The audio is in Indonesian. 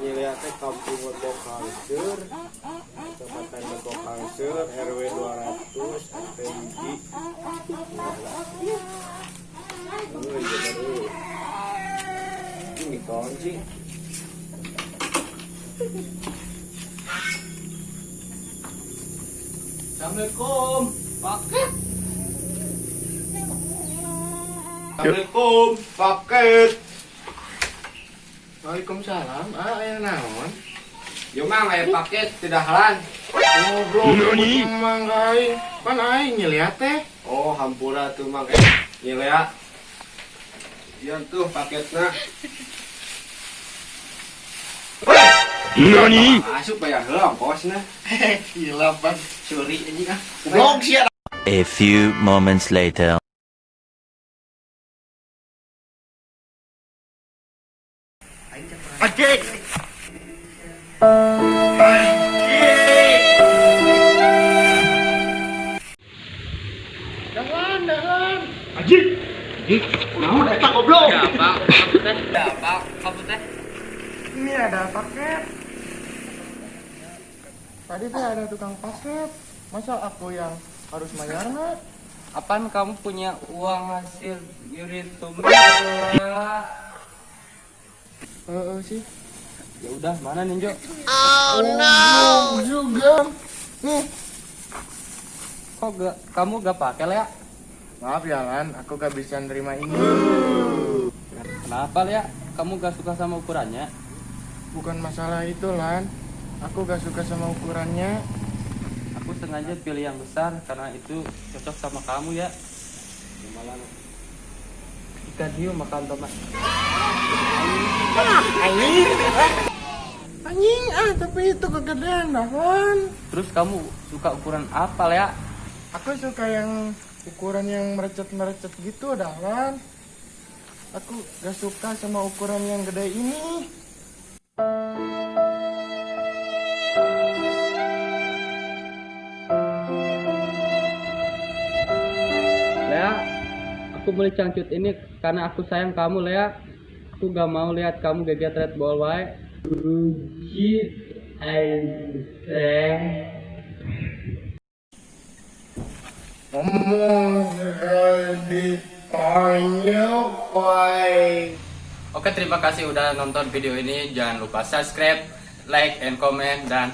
Nyilia teh Kampung Lebok Hangseur, Kecamatan Lebok Hangseur, RW 200, RT Hiji. Ini kunci. Assalamualaikum, paket. Assalamualaikum, paket. Waalaikumsalam. Aya naon? Yo mang aya paket tidak halan. Goblok mang ai. Pan ai nyeliat teh. Oh, hampura tuh mang nyelea. Ieu tuh paketna. Nani? Asup aya heula ongkosna. Gila pan. Curi anjing ah. Goblok sia. A few moments later. Anjing. Dahan. Anjing. Naon eta goblok? Ya, Pak. Kamu teh. Ya, Pak. Kamu teh. Ini ada paket. Tadi teh ada tukang paket. Masa aku yang harus bayarnya? Apaan kamu punya uang hasil nyuri tumbal? Sih. Ya udah, mana Ninjo? Juga. Nih. Kok kamu gak pakai ya? Maaf ya Lan, aku gak bisa nerima ini. Kenapa ya? Kamu gak suka sama ukurannya? Bukan masalah itu Lan. Aku gak suka sama ukurannya. Aku sengaja pilih yang besar karena itu cocok sama kamu ya. Malah ikan hiu makan tomat. Anjing, tapi itu kegedean dah Lan. Terus kamu suka ukuran apa ya? Aku suka yang ukuran yang merecet-merecet gitu dah Lan. Aku gak suka sama ukuran yang gede ini. Lea, aku beli cangcut ini karena aku sayang kamu Lea. Aku gak mau lihat kamu geget red ball wae. Rugi aing. Oke, terima kasih udah nonton video ini. Jangan lupa subscribe, like, and comment, dan